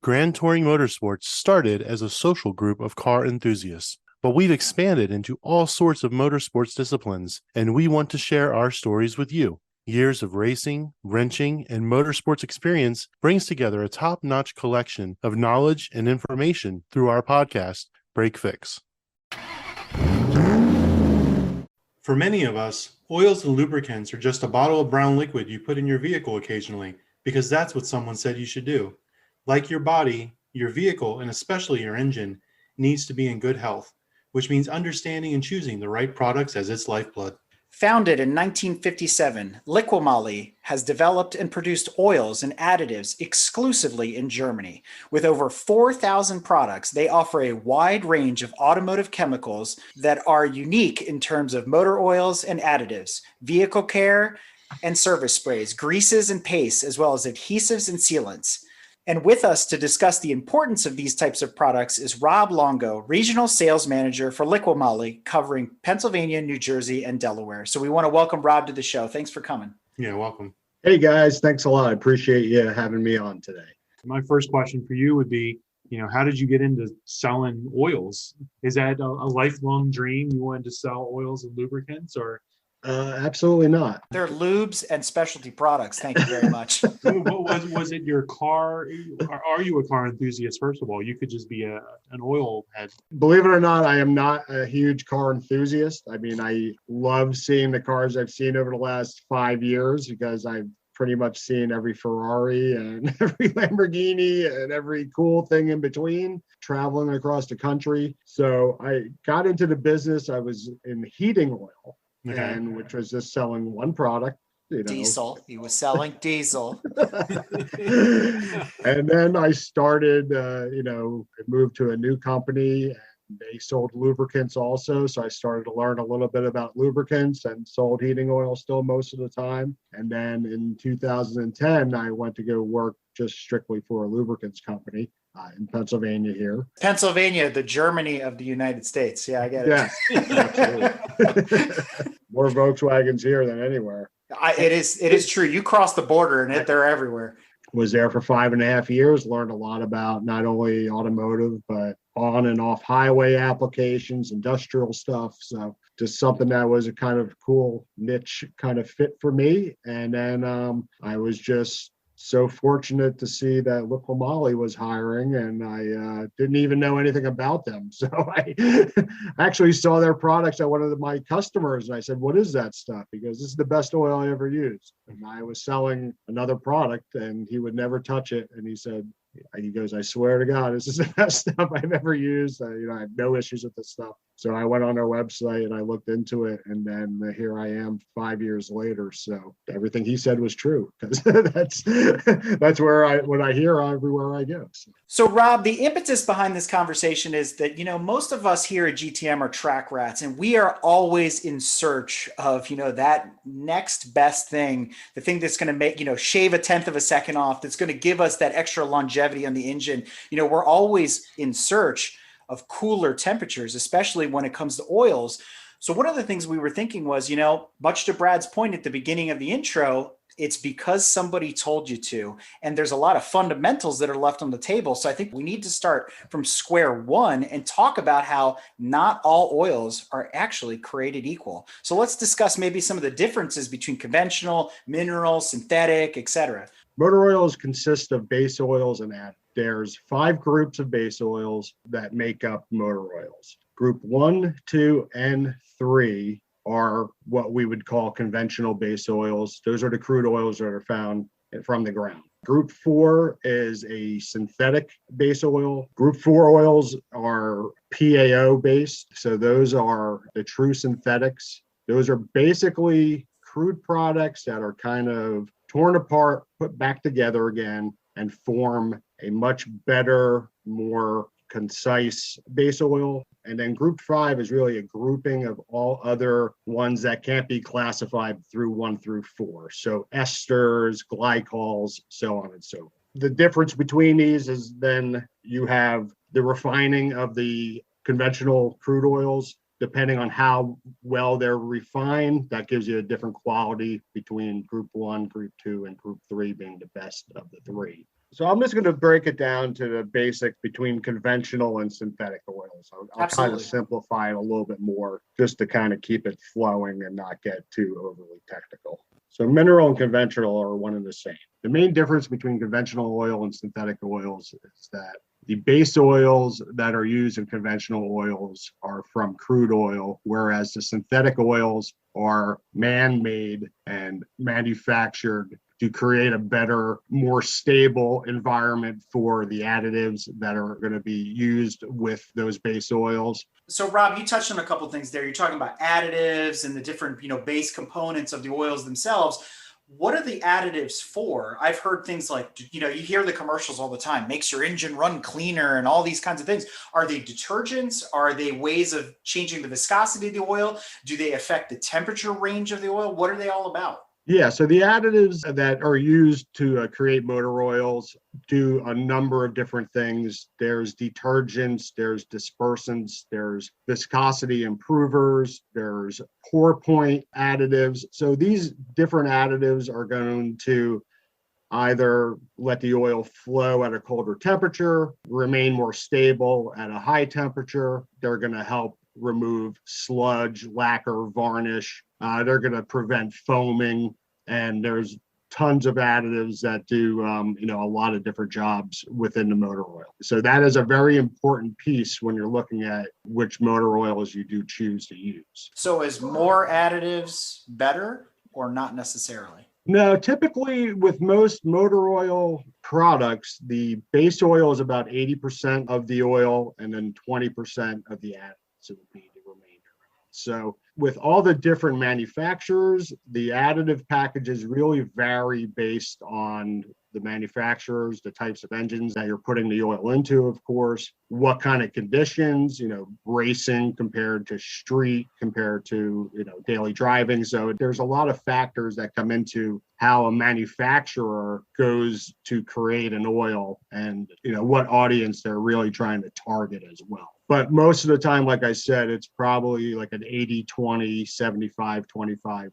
Grand Touring Motorsports started as a social group of car enthusiasts, but we've expanded into all sorts of motorsports disciplines, and we want to share our stories with you. Years of racing, wrenching, and motorsports experience brings together a top-notch collection of knowledge and information through our podcast, Break Fix. For many of us, oils and lubricants are just a bottle of brown liquid you put in your vehicle occasionally, because that's what someone said you should do. Like your body, your vehicle, and especially your engine, needs to be in good health, which means understanding and choosing the right products as its lifeblood. Founded in 1957, Liqui Moly has developed and produced oils and additives exclusively in Germany. With over 4,000 products, they offer a wide range of automotive chemicals that are unique in terms of motor oils and additives, vehicle care and service sprays, greases and pastes, as well as adhesives and sealants. And with us to discuss the importance of these types of products is Rob Longo, Regional Sales Manager for Liqui Moly, covering Pennsylvania, New Jersey, and Delaware. So we want to welcome Rob to the show. Thanks for coming. Yeah, welcome. Hey guys, thanks a lot. I appreciate you having me on today. My first question for you would be, how did you get into selling oils? Is that a lifelong dream? You wanted to sell oils and lubricants, or? Absolutely not. They're lubes and specialty products. Thank you very much. Was it your car? Are you a car enthusiast? First of all, you could just be an oil head. Believe it or not, I am not a huge car enthusiast. I mean, I love seeing the cars I've seen over the last 5 years because I've pretty much seen every Ferrari and every Lamborghini and every cool thing in between traveling across the country. So I got into the business. I was in heating oil. Okay. And which was just selling one product, Diesel. He was selling diesel. And then I started, moved to a new company. And they sold lubricants also. So I started to learn a little bit about lubricants and sold heating oil still most of the time. And then in 2010, I went to go work just strictly for a lubricants company. In Pennsylvania here. Pennsylvania, the Germany of the United States. Yeah, I get it. Yeah, absolutely. More Volkswagens here than anywhere. It is true. You cross the border and they're everywhere. Was there for 5.5 years, learned a lot about not only automotive, but on and off highway applications, industrial stuff. So just something that was a kind of cool niche kind of fit for me. And then I was just so fortunate to see that Liqui Moly was hiring, and I didn't even know anything about them. So I actually saw their products at one of my customers, and I said, "What is that stuff?" He goes, "This is the best oil I ever used." And I was selling another product, and he would never touch it. And he goes, "I swear to God, this is the best stuff I've ever used. I have no issues with this stuff." So I went on their website and I looked into it, and then here I am 5 years later. So everything he said was true, because that's what I hear everywhere I go. So Rob, the impetus behind this conversation is that, most of us here at GTM are track rats, and we are always in search of, that next best thing, the thing that's going to make, shave a tenth of a second off, that's going to give us that extra longevity on the engine. We're always in search of cooler temperatures, especially when it comes to oils. So one of the things we were thinking was, much to Brad's point at the beginning of the intro, it's because somebody told you to, and there's a lot of fundamentals that are left on the table. So I think we need to start from square one and talk about how not all oils are actually created equal. So let's discuss maybe some of the differences between conventional, mineral, synthetic, etc. Motor oils consist of base oils and additives. There's 5 groups of base oils that make up motor oils. Group 1, 2, and 3 are what we would call conventional base oils. Those are the crude oils that are found from the ground. Group 4 is a synthetic base oil. Group 4 oils are PAO based. So those are the true synthetics. Those are basically crude products that are kind of torn apart, put back together again, and form a much better, more concise base oil. And then group 5 is really a grouping of all other ones that can't be classified through 1 through 4. So esters, glycols, so on and so forth. The difference between these is then you have the refining of the conventional crude oils. Depending on how well they're refined, that gives you a different quality between group 1, group 2, and group 3 being the best of the 3. So I'm just going to break it down to the basics between conventional and synthetic oils. I'll kind of Absolutely. simplify it a little bit more just to kind of keep it flowing and not get too overly technical. So mineral and conventional are one and the same. The main difference between conventional oil and synthetic oils is that the base oils that are used in conventional oils are from crude oil, whereas the synthetic oils are man-made and manufactured to create a better, more stable environment for the additives that are going to be used with those base oils. So Rob, you touched on a couple of things there. You're talking about additives and the different, base components of the oils themselves. What are the additives for? I've heard things like, you hear the commercials all the time, makes your engine run cleaner and all these kinds of things. Are they detergents? Are they ways of changing the viscosity of the oil? Do they affect the temperature range of the oil? What are they all about? Yeah, so the additives that are used to create motor oils do a number of different things. There's detergents, there's dispersants, there's viscosity improvers, there's pour point additives. So these different additives are going to either let the oil flow at a colder temperature, remain more stable at a high temperature. They're going to help remove sludge, lacquer, varnish. They're going to prevent foaming, and there's tons of additives that do a lot of different jobs within the motor oil. So that is a very important piece when you're looking at which motor oils you do choose to use. So is more additives better or not necessarily? No, typically with most motor oil products, the base oil is about 80% of the oil, and then 20% of the additives would be the remainder. So with all the different manufacturers, the additive packages really vary based on the manufacturers, the types of engines that you're putting the oil into, of course, what kind of conditions, racing compared to street, compared to, daily driving. So there's a lot of factors that come into how a manufacturer goes to create an oil and, what audience they're really trying to target as well. But most of the time, like I said, it's probably like an 80-20, 75-25%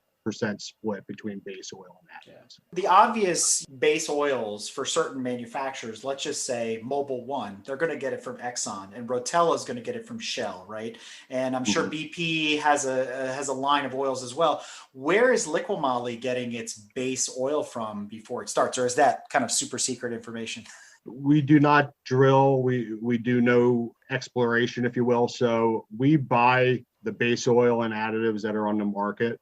split between base oil and additives. The obvious base oils for certain manufacturers, let's just say Mobil 1, they're going to get it from Exxon, and Rotella is going to get it from Shell, right? And I'm sure BP has a line of oils as well. Where is Liqui Moly getting its base oil from before it starts, or is that kind of super secret information? We do not drill. We do no exploration, if you will. So we buy the base oil and additives that are on the market.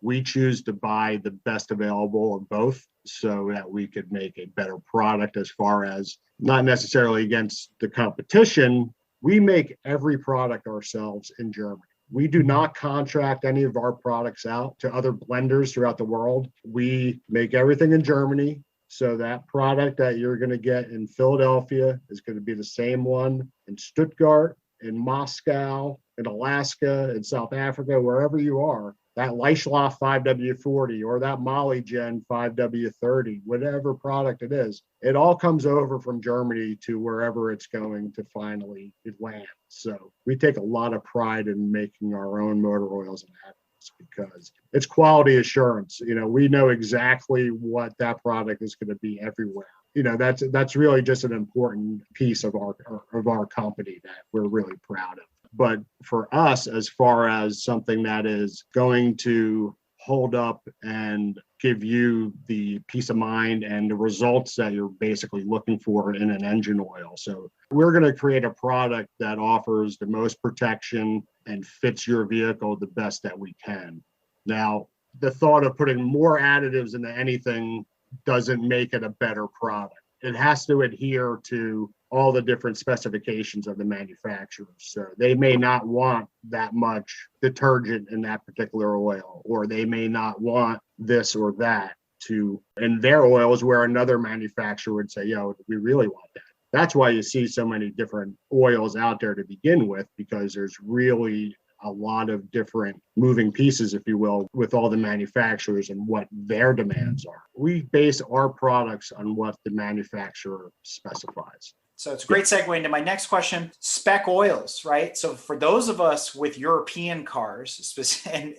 We choose to buy the best available of both so that we could make a better product as far as not necessarily against the competition. We make every product ourselves in Germany. We do not contract any of our products out to other blenders throughout the world. We make everything in Germany. So that product that you're going to get in Philadelphia is going to be the same one in Stuttgart, in Moscow, in Alaska, in South Africa, wherever you are. That Leischloff 5W40 or that Molygen 5W30, whatever product it is, it all comes over from Germany to wherever it's going to finally land. So we take a lot of pride in making our own motor oils and additives because it's quality assurance. We know exactly what that product is going to be everywhere. That's really just an important piece of our company that we're really proud of. But for us, as far as something that is going to hold up and give you the peace of mind and the results that you're basically looking for in an engine oil. So we're going to create a product that offers the most protection and fits your vehicle the best that we can. Now, the thought of putting more additives into anything doesn't make it a better product. It has to adhere to all the different specifications of the manufacturer. So they may not want that much detergent in that particular oil, or they may not want this or that in their oils, where another manufacturer would say, we really want that. That's why you see so many different oils out there to begin with, because there's really a lot of different moving pieces, if you will, with all the manufacturers and what their demands are. We base our products on what the manufacturer specifies. So it's a great segue into my next question, spec oils, right? So for those of us with European cars, and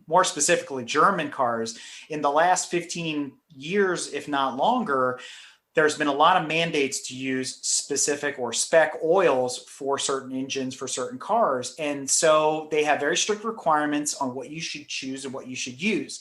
more specifically German cars, in the last 15 years, if not longer, there's been a lot of mandates to use specific or spec oils for certain engines, for certain cars. And so they have very strict requirements on what you should choose and what you should use.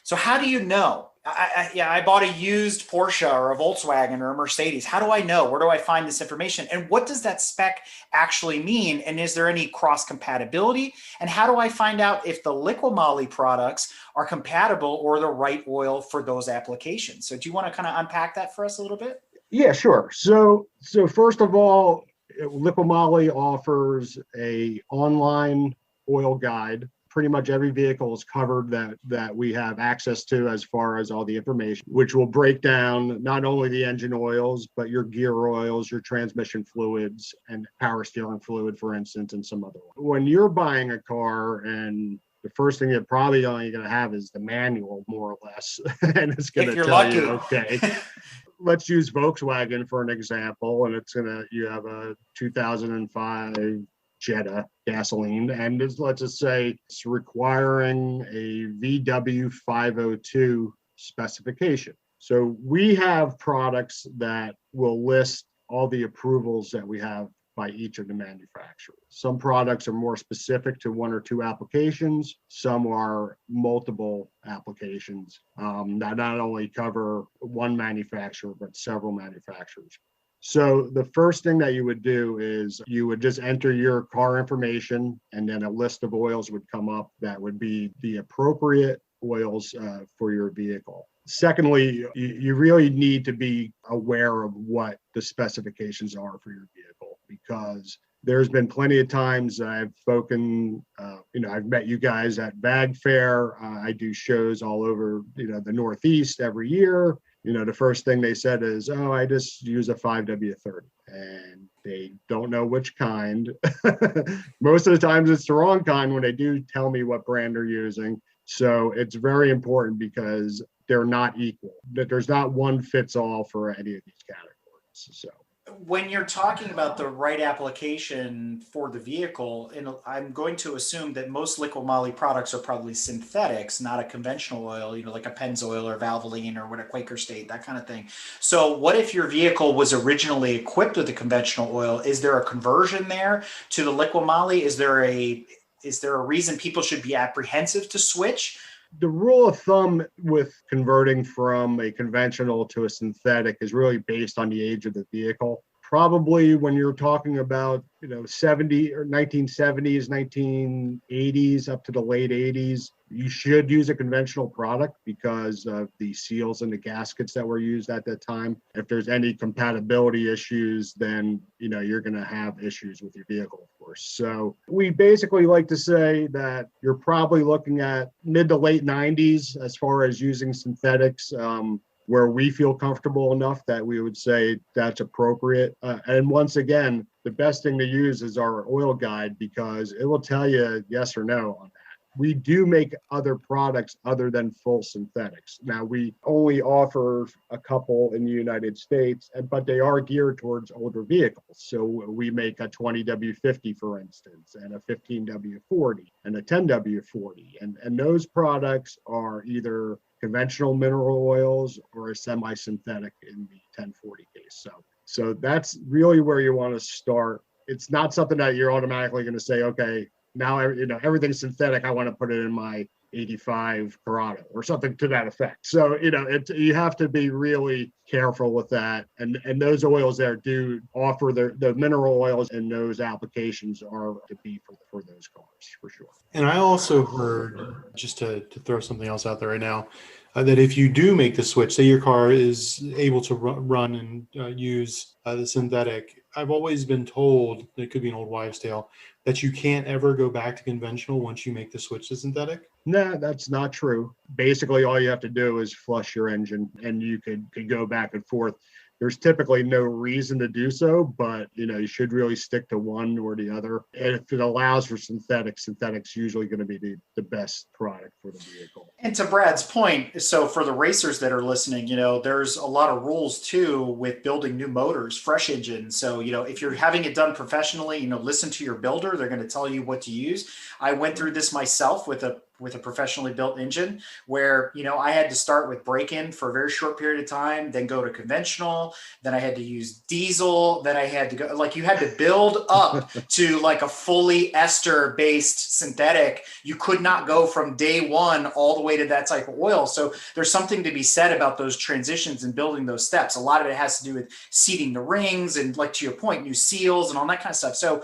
So how do you know? I bought a used Porsche or a Volkswagen or a Mercedes. How do I know? Where do I find this information? And what does that spec actually mean? And is there any cross compatibility? And how do I find out if the Liqui Moly products are compatible or the right oil for those applications? So do you want to kind of unpack that for us a little bit? Yeah, sure. So first of all, Liqui Moly offers a online oil guide. Pretty much every vehicle is covered that we have access to as far as all the information, which will break down not only the engine oils, but your gear oils, your transmission fluids, and power steering fluid, for instance, and some other ones. When you're buying a car, and the first thing you're probably only going to have is the manual, more or less, and it's going to tell lucky. you, okay. Let's use Volkswagen for an example, and you have a 2005 Jetta gasoline, and let's just say it's requiring a VW 502 specification. So we have products that will list all the approvals that we have by each of the manufacturers. Some products are more specific to one or two applications. Some are multiple applications that not only cover one manufacturer, but several manufacturers. So the first thing that you would do is you would just enter your car information, and then a list of oils would come up that would be the appropriate oils for your vehicle. Secondly, you really need to be aware of what the specifications are for your vehicle, because there's been plenty of times I've spoken, I've met you guys at Bag Fair. I do shows all over, the Northeast every year. The first thing they said is, oh, I just use a 5W30, and they don't know which kind. Most of the times it's the wrong kind when they do tell me what brand they're using. So it's very important because they're not equal, that there's not one fits all for any of these categories. So when you're talking about the right application for the vehicle, and I'm going to assume that most Liqui Moly products are probably synthetics, not a conventional oil, like a Pennzoil or Valvoline or what, a Quaker State, that kind of thing. So what if your vehicle was originally equipped with a conventional oil? Is there a conversion there to the Liqui Moly? Is there a reason people should be apprehensive to switch? The rule of thumb with converting from a conventional to a synthetic is really based on the age of the vehicle. Probably when you're talking about, 70 or 1970s, 1980s up to the late 80s, you should use a conventional product because of the seals and the gaskets that were used at that time. If there's any compatibility issues, then, you're going to have issues with your vehicle, of course. So we basically like to say that you're probably looking at mid to late 90s as far as using synthetics. Where we feel comfortable enough that we would say that's appropriate. And once again, the best thing to use is our oil guide, because it will tell you yes or no on that. We do make other products other than full synthetics. Now, we only offer a couple in the United States, but they are geared towards older vehicles. So we make a 20W50, for instance, and a 15W40 and a 10W40. And those products are either conventional mineral oils or a semi-synthetic in the 1040 case. So that's really where you want to start. It's not something that you're automatically going to say, okay, now everything's synthetic, I want to put it in my 85 Corrado or something to that effect. So you have to be really careful with that. And those oils there do offer the mineral oils, and those applications are to be for those cars for sure. And I also heard, just to throw something else out there right now, that if you do make the switch, say your car is able to run and use the synthetic, I've always been told, it could be an old wives' tale, that you can't ever go back to conventional once you make the switch to synthetic? No, that's not true. Basically, all you have to do is flush your engine, and you could go back and forth. There's typically no reason to do so, but you should really stick to one or the other. And if it allows for synthetics, synthetic's usually going to be the best product for the vehicle. And to Brad's point, so for the racers that are listening, there's a lot of rules too with building new motors, fresh engines. So, if you're having it done professionally, listen to your builder. They're going to tell you what to use. I went through this myself with a professionally built engine where, I had to start with break-in for a very short period of time, then go to conventional, then I had to use diesel, then I had to go, like, you had to build up to like a fully ester based synthetic. You could not go from day one all the way to that type of oil. So there's something to be said about those transitions and building those steps. A lot of it has to do with seating the rings and, like, to your point, new seals and all that kind of stuff. So,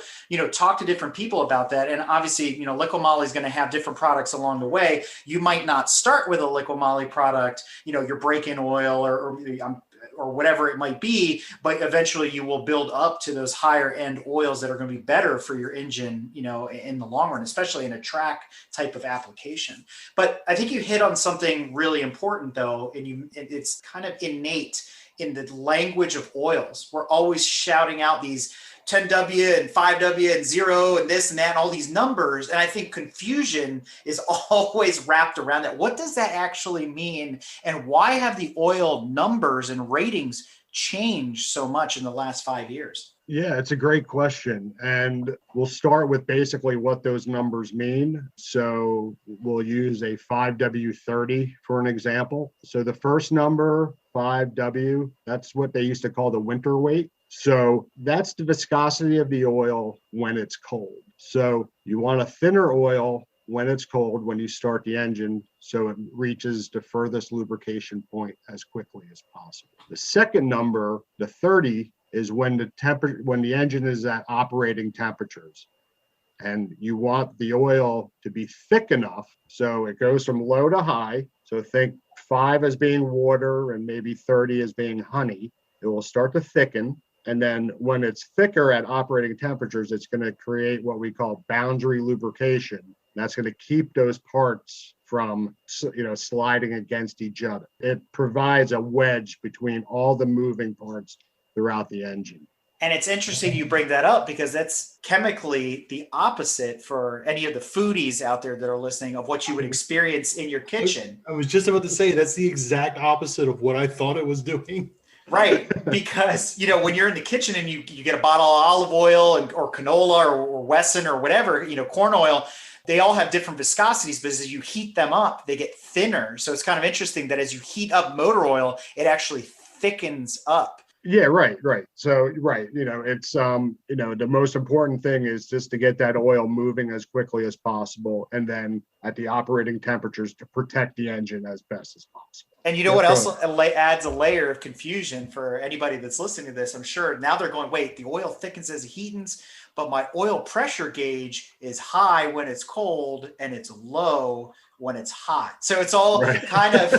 talk to different people about that. And obviously, Liqui Moly is going to have different products along the way. You might not start with a Liqui Moly product, your break-in oil or whatever it might be, but eventually you will build up to those higher end oils that are going to be better for your engine, in the long run, especially in a track type of application. But I think you hit on something really important though, and it's kind of innate in the language of oils. We're always shouting out these 10W and 5W and 0 and this and that and all these numbers. And I think confusion is always wrapped around that. What does that actually mean? And why have the oil numbers and ratings changed so much in the last 5 years? Yeah, it's a great question. And we'll start with basically what those numbers mean. So we'll use a 5W30 for an example. So the first number, 5W, that's what they used to call the winter weight. So that's the viscosity of the oil when it's cold. So you want a thinner oil when it's cold, when you start the engine, so it reaches the furthest lubrication point as quickly as possible. The second number, the 30, is when the engine is at operating temperatures. And you want the oil to be thick enough so it goes from low to high. So think 5 as being water and maybe 30 as being honey. It will start to thicken. And then when it's thicker at operating temperatures, it's going to create what we call boundary lubrication. That's going to keep those parts from, sliding against each other. It provides a wedge between all the moving parts throughout the engine. And it's interesting you bring that up because that's chemically the opposite for any of the foodies out there that are listening of what you would experience in your kitchen. I was just about to say that's the exact opposite of what I thought it was doing. Right. Because, when you're in the kitchen and you get a bottle of olive oil or canola or Wesson or whatever, corn oil, they all have different viscosities, but as you heat them up, they get thinner. So it's kind of interesting that as you heat up motor oil, it actually thickens up. Yeah, right. So, right. It's, the most important thing is just to get that oil moving as quickly as possible. And then at the operating temperatures to protect the engine as best as possible. And you know what else adds a layer of confusion for anybody that's listening to this? I'm sure now they're going, wait, the oil thickens as it heats, but my oil pressure gauge is high when it's cold and it's low when it's hot. So it's all kind of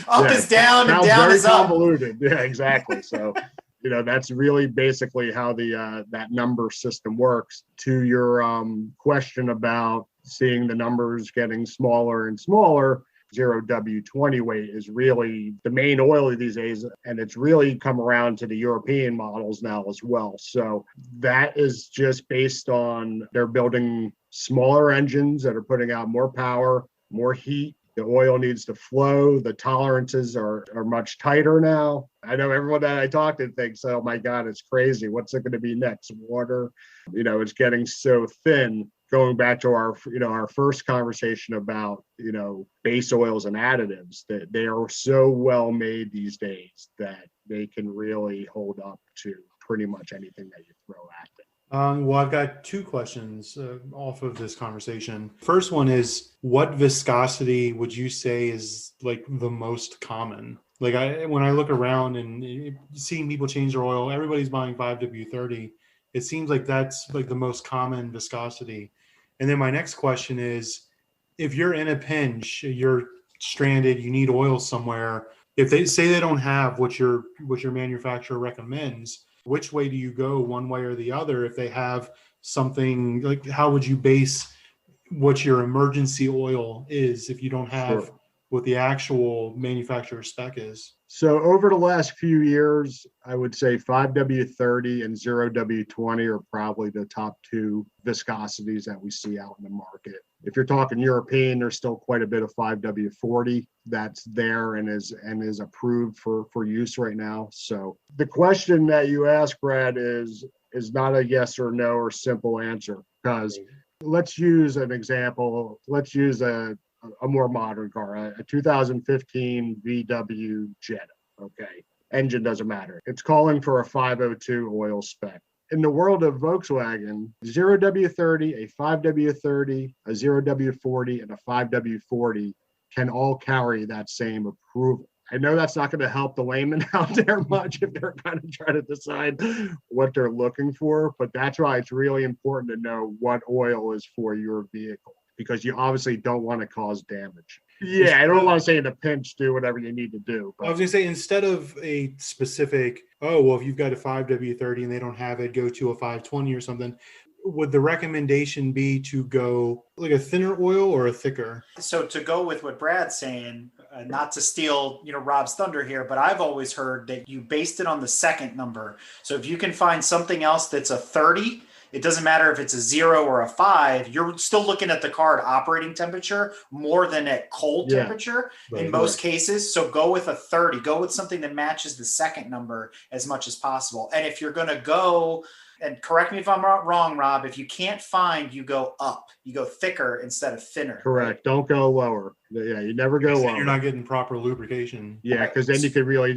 up is down and down is up. Convoluted. Yeah, exactly. So, that's really basically how that number system works. To your question about seeing the numbers getting smaller and smaller, 0W20 weight is really the main oil these days, and it's really come around to the European models now as well. So that is just based on they're building smaller engines that are putting out more power, more heat. The oil needs to flow. The tolerances are much tighter now. I know everyone that I talk to thinks, oh my God, it's crazy. What's it going to be next? Water? It's getting so thin. Going back to our first conversation about, base oils and additives, that they are so well made these days that they can really hold up to pretty much anything that you throw at them. Well, I've got two questions off of this conversation. First one is, what viscosity would you say is like the most common? Like when I look around and seeing people change their oil, everybody's buying 5W30. It seems like that's like the most common viscosity. And then my next question is, if you're in a pinch, you're stranded, you need oil somewhere. If they say they don't have what your manufacturer recommends, which way do you go, one way or the other? If they have something, like, how would you base what your emergency oil is if you don't have what the actual manufacturer spec is? So over the last few years, I would say 5W30 and 0W20 are probably the top two viscosities that we see out in the market. If you're talking European, there's still quite a bit of 5W40 that's there and is approved for use right now. So the question that you asked, Brad, is not a yes or no or simple answer, because let's use an example. Let's use a more modern car, a 2015 VW Jetta. Okay. Engine doesn't matter. It's calling for a 502 oil spec. In the world of Volkswagen, 0W30, a 5W30, a 0W40, and a 5W40 can all carry that same approval. I know that's not going to help the layman out there much if they're kind of trying to decide what they're looking for, but that's why it's really important to know what oil is for your vehicle, because you obviously don't want to cause damage. Yeah, I don't want to say in a pinch, do whatever you need to do. But I was going to say, instead of a specific, oh, well, if you've got a 5W30 and they don't have it, go to a 520 or something. Would the recommendation be to go like a thinner oil or a thicker? So to go with what Brad's saying, not to steal, Rob's thunder here, but I've always heard that you based it on the second number. So if you can find something else that's a 30, it doesn't matter if it's a 0 or a 5, you're still looking at the car at operating temperature more than at cold temperature in most cases. So go with a 30, go with something that matches the second number as much as possible. And if you're going to go, and correct me if I'm wrong, Rob, if you can't find, you go up, you go thicker instead of thinner. Correct. Right? Don't go lower. Yeah, you never go lower. You're not getting proper lubrication. Yeah, because then you could really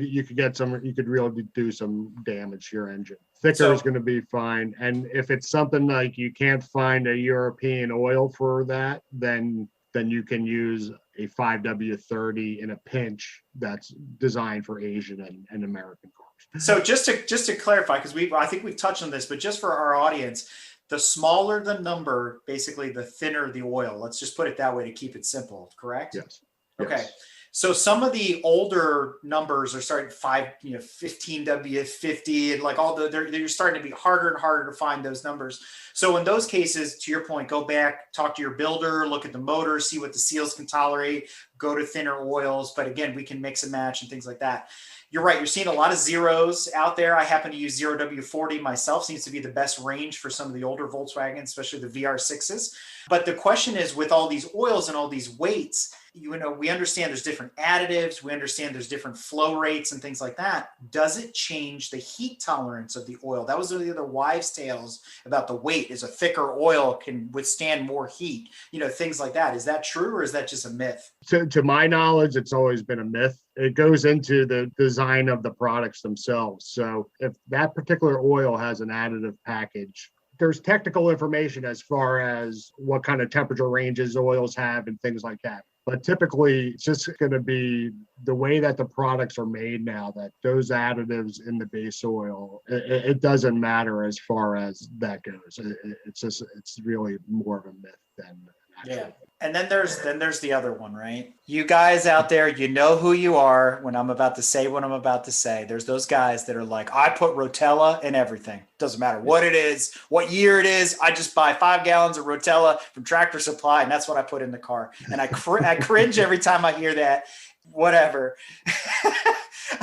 do some damage to your engine. Thicker is going to be fine. And if it's something like you can't find a European oil for that, then you can use a 5W30 in a pinch that's designed for Asian and American cars. So just to clarify, because I think we've touched on this, but just for our audience, the smaller the number, basically the thinner the oil. Let's just put it that way to keep it simple, correct? Yes. Okay. Yes. So some of the older numbers are starting 15W50 and like they're starting to be harder and harder to find those numbers. So in those cases, to your point, go back, talk to your builder, look at the motor, see what the seals can tolerate, go to thinner oils. But again, we can mix and match and things like that. You're right. You're seeing a lot of zeros out there. I happen to use 0W40 myself. Seems to be the best range for some of the older Volkswagens, especially the VR6s. But the question is, with all these oils and all these weights, we understand there's different additives. We understand there's different flow rates and things like that. Does it change the heat tolerance of the oil? That was one of the other wives' tales about the weight. Is a thicker oil can withstand more heat? Things like that. Is that true, or is that just a myth? To my knowledge, it's always been a myth. It goes into the design of the products themselves. So if that particular oil has an additive package, there's technical information as far as what kind of temperature ranges oils have and things like that. But typically, it's just going to be the way that the products are made now, that those additives in the base oil, it doesn't matter as far as that goes. It's really more of a myth than actual. And then there's the other one, right? You guys out there, you know who you are when I'm about to say what I'm about to say. There's those guys that are like, I put Rotella in everything. Doesn't matter what it is, what year it is. I just buy 5 gallons of Rotella from Tractor Supply, and that's what I put in the car. And I cringe every time I hear that. Whatever.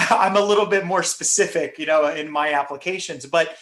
I'm a little bit more specific, in my applications, but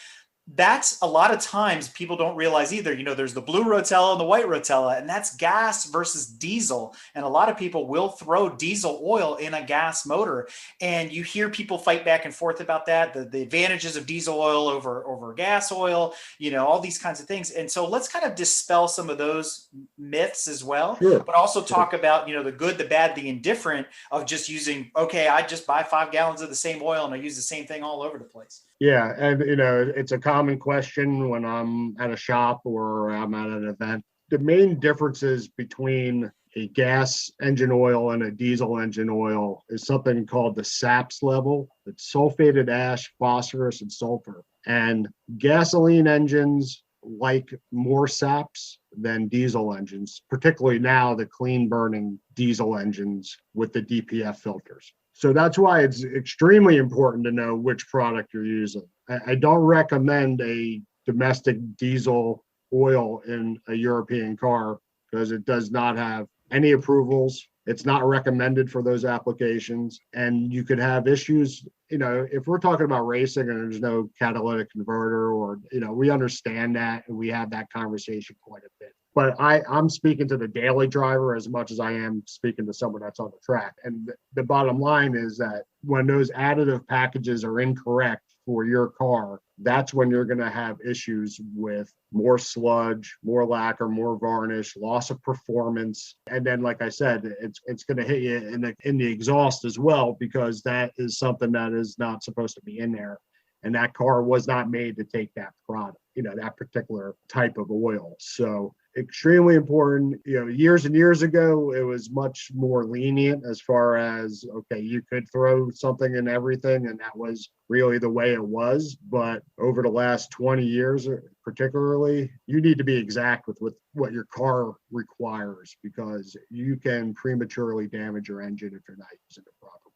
that's a lot of times people don't realize either. There's the blue Rotella and the white Rotella, and that's gas versus diesel. And a lot of people will throw diesel oil in a gas motor. And you hear people fight back and forth about that, the advantages of diesel oil over gas oil, all these kinds of things. And so let's kind of dispel some of those myths as well, but also talk about, the good, the bad, the indifferent of just using, I just buy 5 gallons of the same oil and I use the same thing all over the place. Yeah, and it's a common question when I'm at a shop or I'm at an event. The main differences between a gas engine oil and a diesel engine oil is something called the SAPS level. It's sulfated ash, phosphorus, and sulfur. And gasoline engines like more SAPs than diesel engines, particularly now the clean burning diesel engines with the DPF filters. So that's why it's extremely important to know which product you're using. I don't recommend a domestic diesel oil in a European car because it does not have any approvals. It's not recommended for those applications. And you could have issues, if we're talking about racing and there's no catalytic converter or, we understand that and we have that conversation quite a bit. But I'm speaking to the daily driver as much as I am speaking to someone that's on the track. And the bottom line is that when those additive packages are incorrect for your car, that's when you're going to have issues with more sludge, more lacquer, more varnish, loss of performance. And then, like I said, it's going to hit you in the exhaust as well, because that is something that is not supposed to be in there. And that car was not made to take that product, that particular type of oil. So extremely important. Years and years ago, it was much more lenient as far as, okay, you could throw something in everything, and that was really the way it was. But over the last 20 years, particularly, you need to be exact with what your car requires, because you can prematurely damage your engine if you're not using the proper product.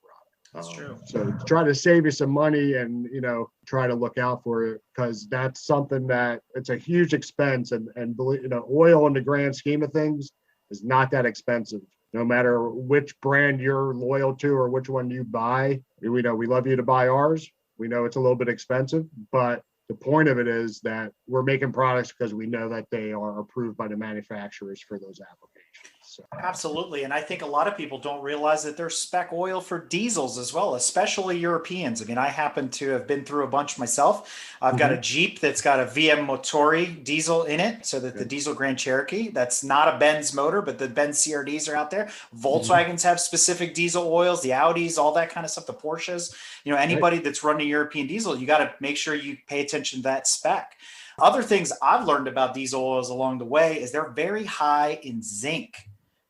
That's true. So try to save you some money and, try to look out for it, because that's something that it's a huge expense, and oil in the grand scheme of things is not that expensive. No matter which brand you're loyal to or which one you buy, we know we love you to buy ours. We know it's a little bit expensive, but the point of it is that we're making products because we know that they are approved by the manufacturers for those applications. So. Absolutely. And I think a lot of people don't realize that there's spec oil for diesels as well, especially Europeans. I mean, I happen to have been through a bunch myself. I've got a Jeep that's got a VM Motori diesel in it. So that the diesel Grand Cherokee, that's not a Benz motor, but the Benz CRDs are out there. Volkswagens have specific diesel oils, the Audis, all that kind of stuff, the Porsches. Anybody that's running European diesel, you got to make sure you pay attention to that spec. Other things I've learned about diesel oils along the way is they're very high in zinc.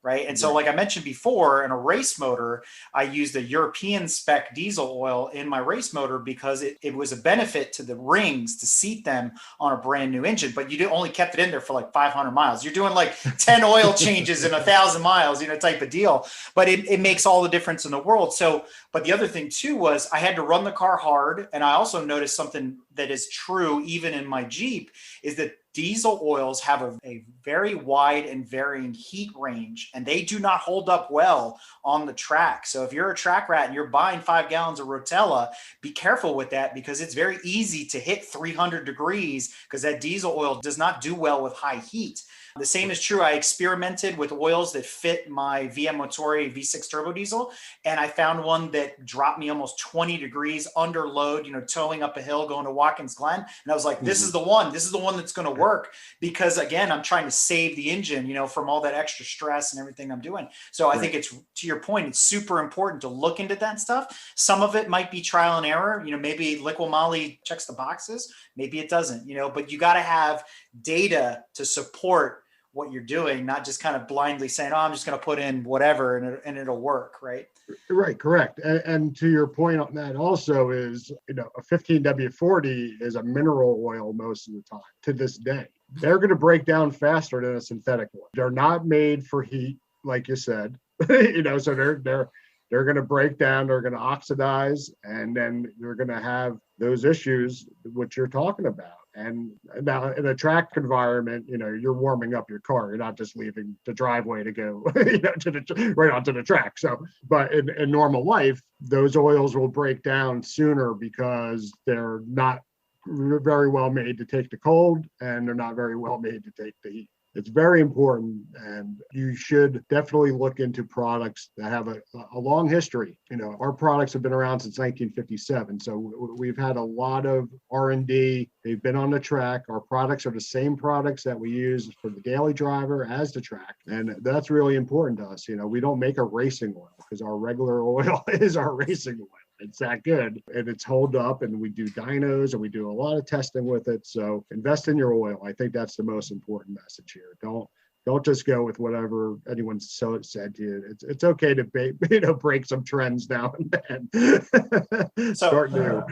Right. And so, like I mentioned before, in a race motor, I used a European spec diesel oil in my race motor because it was a benefit to the rings to seat them on a brand new engine. But you only kept it in there for like 500 miles. You're doing like 10 oil changes in 1,000 miles, type of deal. But it makes all the difference in the world. So, but the other thing too was I had to run the car hard. And I also noticed something that is true even in my Jeep is that diesel oils have a very wide and varying heat range, and they do not hold up well on the track. So if you're a track rat and you're buying 5 gallons of Rotella, be careful with that, because it's very easy to hit 300 degrees because that diesel oil does not do well with high heat. The same is true. I experimented with oils that fit my VM Motori V6 turbo diesel, and I found one that dropped me almost 20 degrees under load, towing up a hill going to Watkins Glen. And I was like, this is the one. This is the one that's going to work, because again, I'm trying to save the engine, from all that extra stress and everything I'm doing. So I think it's, to your point, it's super important to look into that stuff. Some of it might be trial and error. Maybe Liqui Moly checks the boxes, maybe it doesn't, but you got to have data to support what you're doing, not just kind of blindly saying, oh, I'm just going to put in whatever and it'll work. Right. Right. Correct. And to your point on that also is, a 15W40 is a mineral oil most of the time to this day. They're going to break down faster than a synthetic oil. They're not made for heat, like you said, so they're going to break down, they're going to oxidize, and then you're going to have those issues which you're talking about. And now in a track environment, you're warming up your car. You're not just leaving the driveway to go, right onto the track. So, but in normal life, those oils will break down sooner because they're not very well made to take the cold, and they're not very well made to take the heat. It's very important, and you should definitely look into products that have a long history. Our products have been around since 1957, so we've had a lot of R&D. They've been on the track. Our products are the same products that we use for the daily driver as the track, and that's really important to us. We don't make a racing oil, because our regular oil is our racing oil. It's that good, and it's holed up, and we do dynos, and we do a lot of testing with it. So invest in your oil. I think that's the most important message here. Don't just go with whatever anyone said to you. It's okay to break some trends now and then. Start new.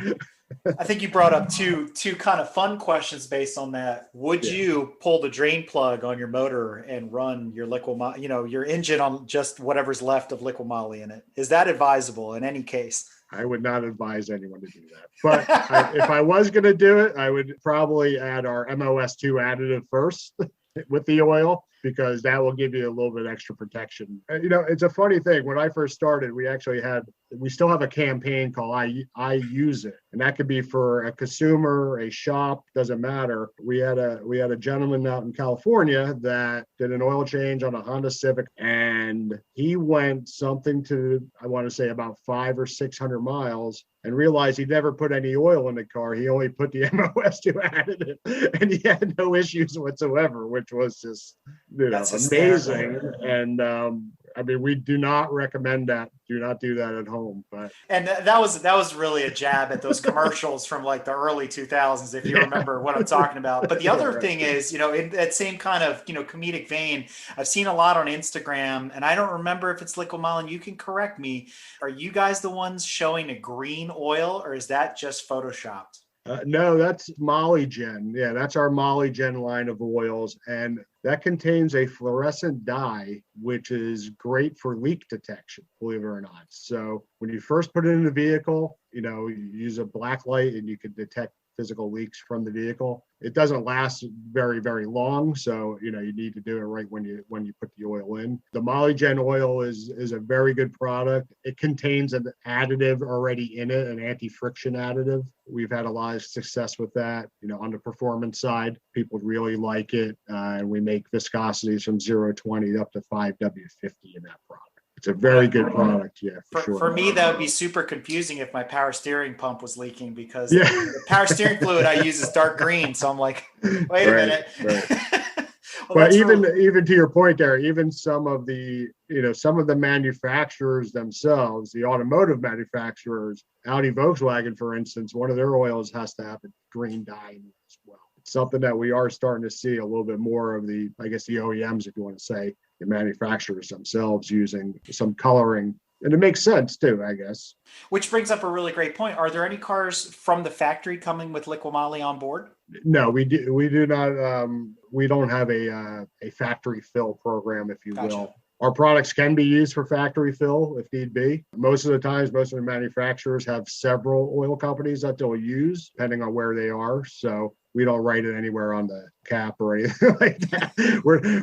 I think you brought up two kind of fun questions based on that. Would you pull the drain plug on your motor and run your Liqui Moly, your engine on just whatever's left of Liqui Moly in it? Is that advisable in any case? I would not advise anyone to do that. But if I was going to do it, I would probably add our MOS2 additive first with the oil. because that will give you a little bit extra protection. And, it's a funny thing. When I first started, we still have a campaign called I Use It. And that could be for a consumer, a shop, doesn't matter. We had a gentleman out in California that did an oil change on a Honda Civic, and he went something to, I want to say, about 500 or 600 miles, and realized he never put any oil in the car. He only put the MOS2 additive, and he had no issues whatsoever, which was just, amazing. And we do not recommend that. Do not do that at home. But that was really a jab at those commercials from like the early 2000s, if you remember what I'm talking about. But the other thing is, in that same kind of comedic vein, I've seen a lot on Instagram, and I don't remember if it's Liqui Moly, and you can correct me. Are you guys the ones showing a green oil, or is that just photoshopped? No, that's Molygen. Yeah, that's our Molygen line of oils. And that contains a fluorescent dye, which is great for leak detection, believe it or not. So when you first put it in the vehicle, you use a black light and you can detect physical leaks from the vehicle. It doesn't last very, very long. So, you need to do it right when you put the oil in. The Molygen oil is a very good product. It contains an additive already in it, an anti-friction additive. We've had a lot of success with that. On the performance side, people really like it. And we make viscosities from 0.20 up to 5W50 in that product. It's a very good product, yeah, for sure. For me, that would be super confusing if my power steering pump was leaking, because the power steering fluid I use is dark green. So I'm like, wait a minute. Right. But even to your point there, even some of the manufacturers themselves, the automotive manufacturers, Audi, Volkswagen, for instance, one of their oils has to have a green dye in it as well. It's something that we are starting to see a little bit more of the OEMs, if you want to say, the manufacturers themselves using some coloring. And it makes sense too, I guess. Which brings up a really great point. Are there any cars from the factory coming with Liqui Moly on board? No, we do not. We don't have a factory fill program, if you will. Our products can be used for factory fill if need be. Most of the times, most of the manufacturers have several oil companies that they'll use, depending on where they are. So we don't write it anywhere on the cap or anything like that.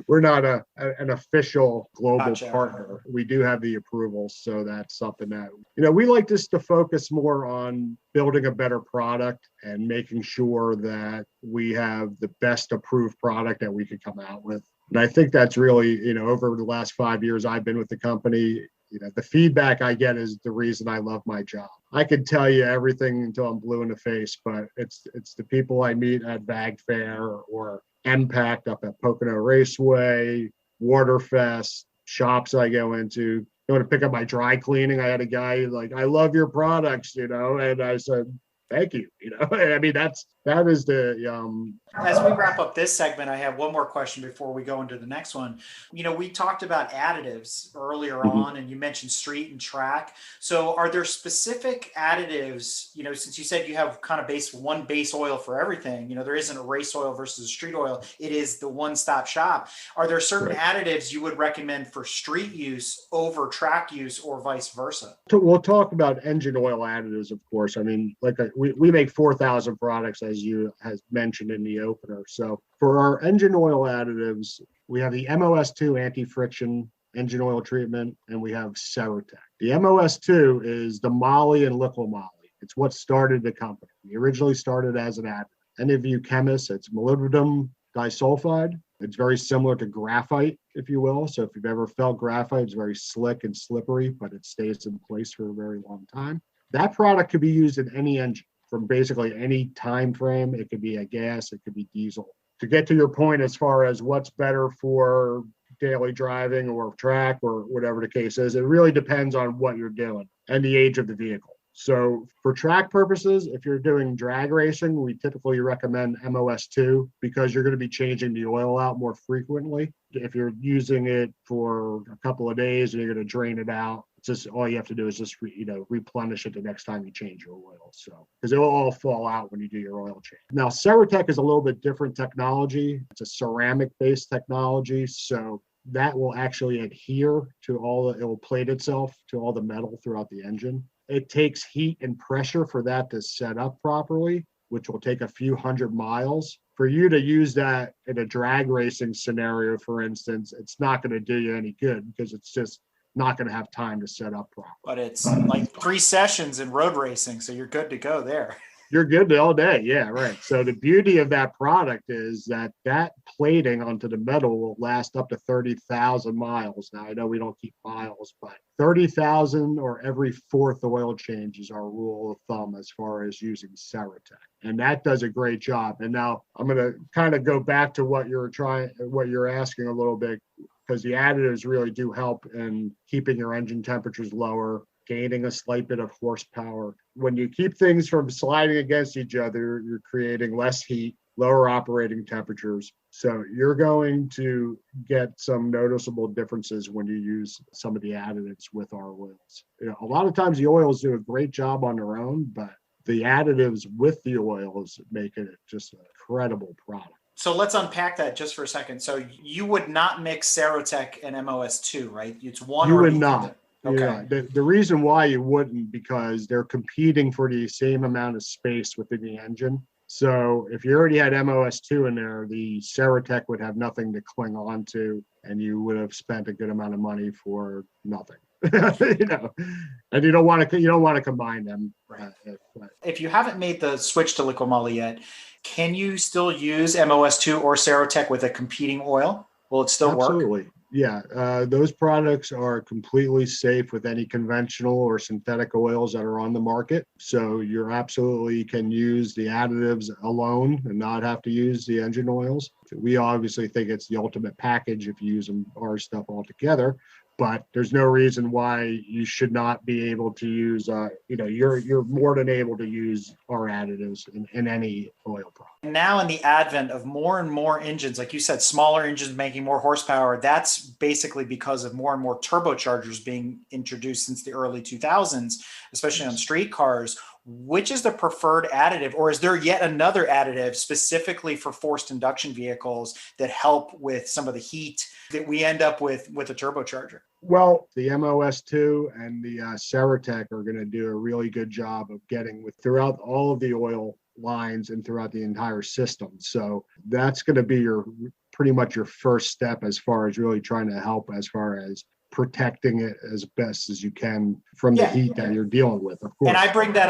We're not an official global partner. We do have the approvals, so that's something that we like just to focus more on building a better product and making sure that we have the best approved product that we could come out with. And I think that's really, over the last 5 years I've been with the company, the feedback I get is the reason I love my job. I could tell you everything until I'm blue in the face, but it's the people I meet at VAG Fair or Impact up at Pocono Raceway, Waterfest, shops I go into. To pick up my dry cleaning, I had a guy like, I love your products, and I said, thank you. That is the As we wrap up this segment, I have one more question before we go into the next one. We talked about additives earlier on, and you mentioned street and track. So are there specific additives, since you said you have kind of one base oil for everything, there isn't a race oil versus a street oil. It is the one-stop shop. Are there certain additives you would recommend for street use over track use or vice versa? We'll talk about engine oil additives, of course. We make 4,000 products, as you has mentioned in the opener. So for our engine oil additives, we have the MOS2 anti-friction engine oil treatment, and we have Ceratec. The MOS2 is the Moly and Liqui Moly. It's what started the company. We originally started as an additive. Any of you chemists, it's molybdenum disulfide. It's very similar to graphite, if you will. So if you've ever felt graphite, it's very slick and slippery, but it stays in place for a very long time. That product could be used in any engine from basically any time frame. It could be a gas, it could be diesel. To get to your point, as far as what's better for daily driving or track or whatever the case is, it really depends on what you're doing and the age of the vehicle. So for track purposes, if you're doing drag racing, we typically recommend MOS2 because you're going to be changing the oil out more frequently. If you're using it for a couple of days and you're going to drain it out, just all you have to do is just replenish it the next time you change your oil. So because it will all fall out when you do your oil change. Now Ceratec is a little bit different technology. It's a ceramic based technology, so that will actually adhere to it will plate itself to all the metal throughout the engine. It takes heat and pressure for that to set up properly. which will take a few hundred miles. For you to use that in a drag racing scenario, for instance, it's not going to do you any good because it's just not going to have time to set up properly. But it's like 3 sessions in road racing, so you're good to go there. You're good all day. Yeah, right. So the beauty of that product is that plating onto the metal will last up to 30,000 miles. Now, I know we don't keep miles, but 30,000 or every 4th oil change is our rule of thumb as far as using Ceratec. And that does a great job. And now I'm going to kind of go back to what you're asking a little bit, because the additives really do help in keeping your engine temperatures lower, gaining a slight bit of horsepower. When you keep things from sliding against each other, you're creating less heat, lower operating temperatures. So you're going to get some noticeable differences when you use some of the additives with our oils. A lot of times the oils do a great job on their own, but the additives with the oils make it just an incredible product. So let's unpack that just for a second. So you would not mix Ceratec and MOS2, right? It's one. You or would the not. other. Okay. Yeah, the reason why you wouldn't, because they're competing for the same amount of space within the engine. So if you already had MOS2 in there, the Ceratec would have nothing to cling on to, and you would have spent a good amount of money for nothing. And you don't want to combine them. Right. If you haven't made the switch to Liqui Moly yet, can you still use MOS2 or Ceratec with a competing oil? Will it still work? Absolutely. Yeah, those products are completely safe with any conventional or synthetic oils that are on the market. So you absolutely can use the additives alone and not have to use the engine oils. We obviously think it's the ultimate package if you use our stuff all together. But there's no reason why you should not be able to use, you're more than able to use our additives in any oil product. Now in the advent of more and more engines, like you said, smaller engines making more horsepower, that's basically because of more and more turbochargers being introduced since the early 2000s, especially on street cars. Which is the preferred additive, or is there yet another additive specifically for forced induction vehicles that help with some of the heat that we end up with a turbocharger? Well, the MOS2 and the Ceratec are going to do a really good job of getting throughout all of the oil lines and throughout the entire system. So that's going to be pretty much your first step as far as really trying to help as far as protecting it as best as you can from the heat that you're dealing with, of course. And I bring that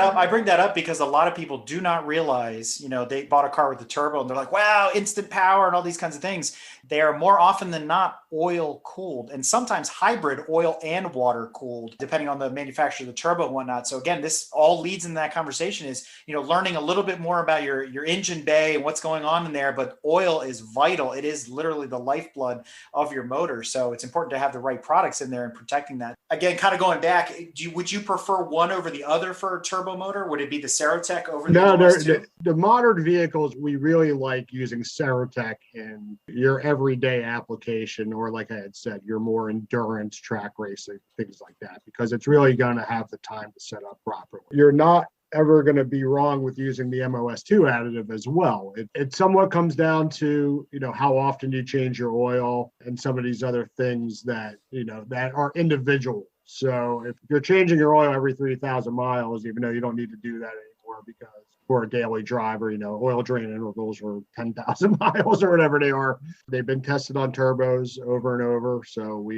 up because a lot of people do not realize, they bought a car with the turbo and they're like, wow, instant power and all these kinds of things. They are more often than not oil cooled, and sometimes hybrid oil and water cooled, depending on the manufacturer of the turbo and whatnot. So again, this all leads into that conversation is, learning a little bit more about your engine bay and what's going on in there. But oil is vital. It is literally the lifeblood of your motor. So it's important to have the right products in there and protecting that. Again, kind of going back, would you prefer one over the other for a turbo motor? Would it be the Ceratec over the MOS2? The modern vehicles, we really like using Ceratec in your everyday application, or like I had said, your more endurance track racing, things like that, because it's really going to have the time to set up properly. You're not ever going to be wrong with using the MOS2 additive as well. It somewhat comes down to, how often you change your oil and some of these other things that, that are individual. So if you're changing your oil every 3,000 miles, even though you don't need to do that anymore because for a daily driver, oil drain intervals are 10,000 miles or whatever they are. They've been tested on turbos over and over. So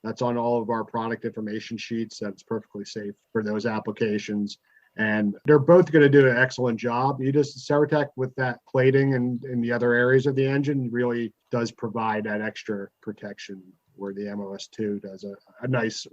that's on all of our product information sheets. That's perfectly safe for those applications. And they're both going to do an excellent job. Ceratec with that plating and in the other areas of the engine really does provide that extra protection, where the MOS2 does a nice,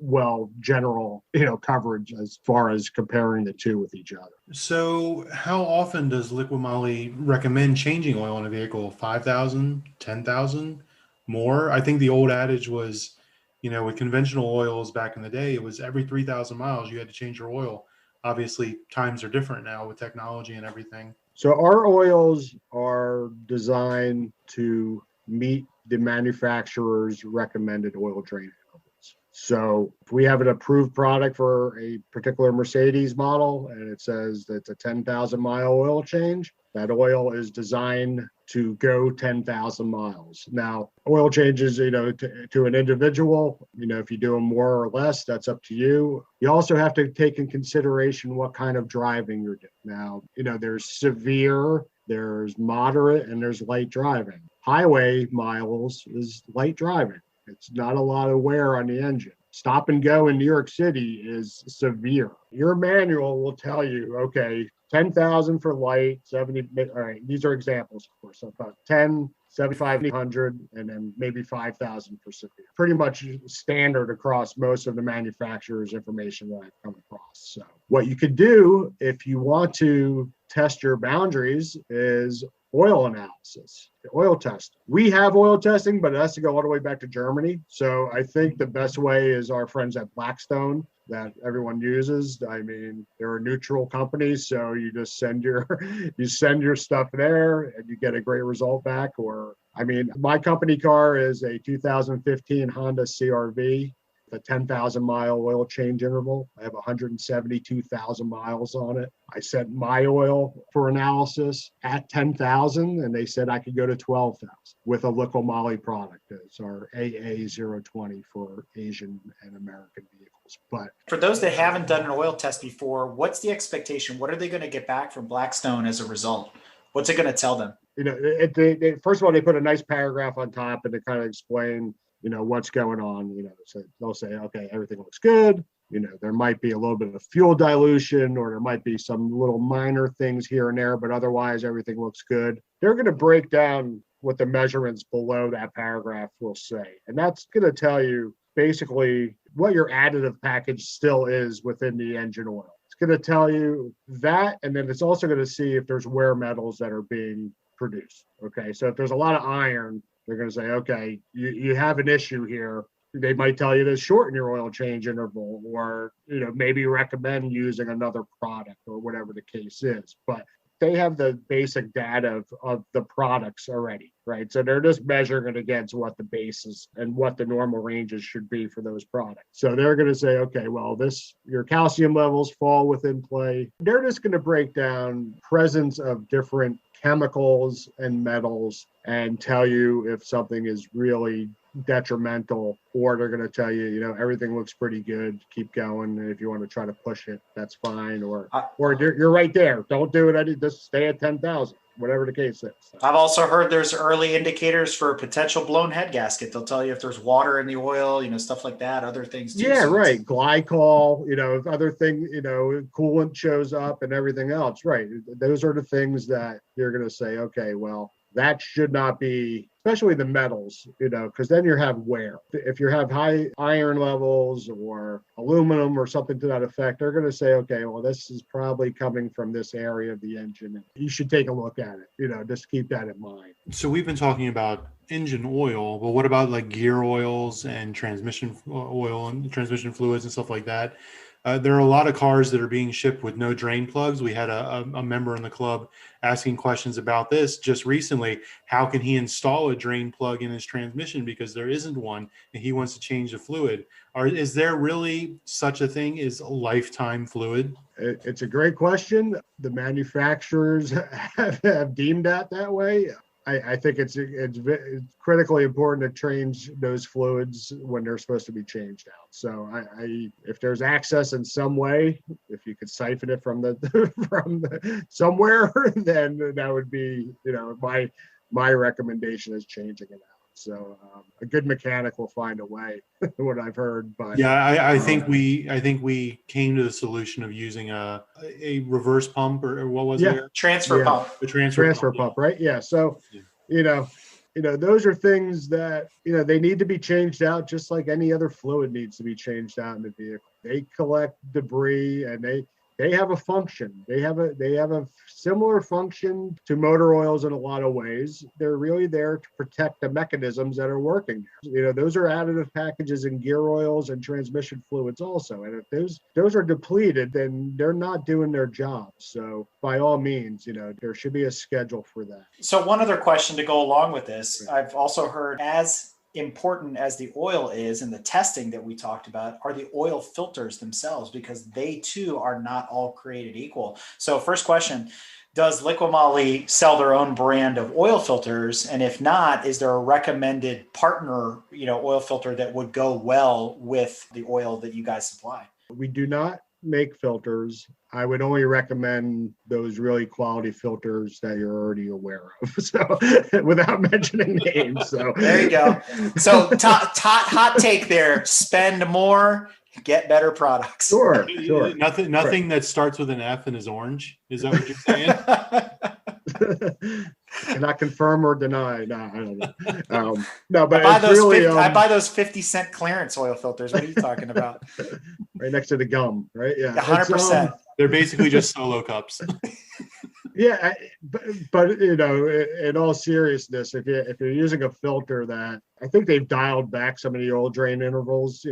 general, coverage as far as comparing the two with each other. So how often does Liqui Moly recommend changing oil in a vehicle? 5,000, 10,000, more? I think the old adage was, with conventional oils back in the day, it was every 3,000 miles you had to change your oil. Obviously, times are different now with technology and everything. So our oils are designed to meet the manufacturer's recommended oil drain levels. So if we have an approved product for a particular Mercedes model and it says that it's a 10,000 mile oil change, That oil is designed to go 10,000 miles. Now, oil changes, to an individual, if you do them more or less, that's up to you. You also have to take in consideration what kind of driving you're doing. Now, there's severe, there's moderate, and there's light driving. Highway miles is light driving. It's not a lot of wear on the engine. Stop and go in New York City is severe. Your manual will tell you, okay, 10,000 for light, 70, all right, these are examples, of course, so about 10, 75, 100, and then maybe 5,000 for severe. Pretty much standard across most of the manufacturer's information that I've come across. So what you could do if you want to test your boundaries is oil analysis, oil testing. We have oil testing, but it has to go all the way back to Germany. So I think the best way is our friends at Blackstone that everyone uses. I mean, they're a neutral company, so you just send your stuff there and you get a great result back. Or, I mean, my company car is a 2015 Honda CRV. A 10,000 mile oil change interval. I have 172,000 miles on it. I sent my oil for analysis at 10,000 and they said I could go to 12,000 with a Liqui Moly product. It's our AA020 for Asian and American vehicles. But for those that haven't done an oil test before, what's the expectation? What are they going to get back from Blackstone as a result? What's it going to tell them? First of all, they put a nice paragraph on top and they kind of explain what's going on. So they'll say, okay, everything looks good. There might be a little bit of fuel dilution, or there might be some little minor things here and there, but otherwise everything looks good. They're going to break down what the measurements below that paragraph will say. And that's going to tell you basically what your additive package still is within the engine oil. It's going to tell you that, and then it's also going to see if there's wear metals that are being produced. Okay, so if there's a lot of iron, they're going to say, okay, you have an issue here. They might tell you to shorten your oil change interval, or maybe recommend using another product or whatever the case is. But they have the basic data of the products already, right? So they're just measuring it against what the bases and what the normal ranges should be for those products. So they're going to say, okay, well, your calcium levels fall within play. They're just going to break down presence of different chemicals and metals and tell you if something is really detrimental, or they're going to tell you, everything looks pretty good, keep going. And if you want to try to push it, that's fine. Or you're right there. Don't do it. Just stay at 10,000, whatever the case is. I've also heard there's early indicators for a potential blown head gasket. They'll tell you if there's water in the oil, stuff like that, other things too. Yeah, so right. Glycol, if other things, coolant shows up and everything else. Right. Those are the things that you're going to say, okay, well, that should not be, especially the metals, because then you have wear. If you have high iron levels or aluminum or something to that effect, they're going to say, okay, well, this is probably coming from this area of the engine. You should take a look at it, just keep that in mind. So we've been talking about engine oil, but what about like gear oils and transmission oil and transmission fluids and stuff like that? There are a lot of cars that are being shipped with no drain plugs. We had a member in the club asking questions about this just recently. How can he install a drain plug in his transmission because there isn't one and he wants to change the fluid? Is there really such a thing as a lifetime fluid? It's a great question. The manufacturers have deemed that way. I think it's critically important to change those fluids when they're supposed to be changed out. So if there's access in some way, if you could siphon it from somewhere, then that would be, my recommendation is changing it out. So a good mechanic will find a way, what I've heard. But yeah, I think we came to the solution of using a reverse pump, or what was it? Transfer pump. A transfer pump, right? Yeah. So those are things that they need to be changed out, just like any other fluid needs to be changed out in the vehicle. They collect debris and they have a function. They have a similar function to motor oils in a lot of ways. They're really there to protect the mechanisms that are working there. Those are additive packages in gear oils and transmission fluids also. And if those are depleted, then they're not doing their job. So by all means, there should be a schedule for that. So one other question to go along with this, I've also heard, as important as the oil is and the testing that we talked about, are the oil filters themselves, because they too are not all created equal. So first question, does Liqui Moly sell their own brand of oil filters? And if not, is there a recommended partner, oil filter that would go well with the oil that you guys supply? We do not make filters. I would only recommend those really quality filters that you're already aware of. So without mentioning names. So there you go. So hot take there, spend more, get better products. Sure. Nothing that starts with an F and is orange. Is that what you're saying? Cannot confirm or deny. No, I don't know. No, but I buy those 50-cent clearance oil filters. What are you talking about? Right next to the gum, right? Yeah, 100%. They're basically just solo cups. Yeah, but in all seriousness, if you're using a filter that I think they've dialed back some of the oil drain intervals,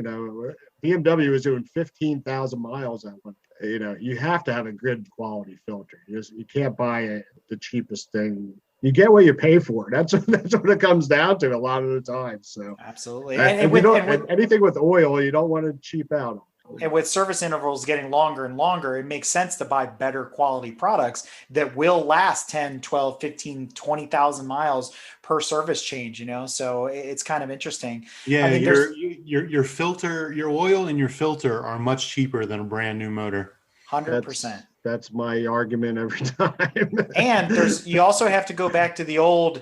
BMW is doing 15,000 miles at one. You have to have a good quality filter. You can't buy the cheapest thing. You get what you pay for. That's what it comes down to a lot of the time. So absolutely, and anything with oil, you don't want to cheap out on. And with service intervals getting longer and longer, it makes sense to buy better quality products that will last 10, 12, 15, 20,000 miles per service change, So it's kind of interesting. Yeah, your filter, your oil and your filter are much cheaper than a brand new motor. 100%. That's my argument every time. And you also have to go back to the old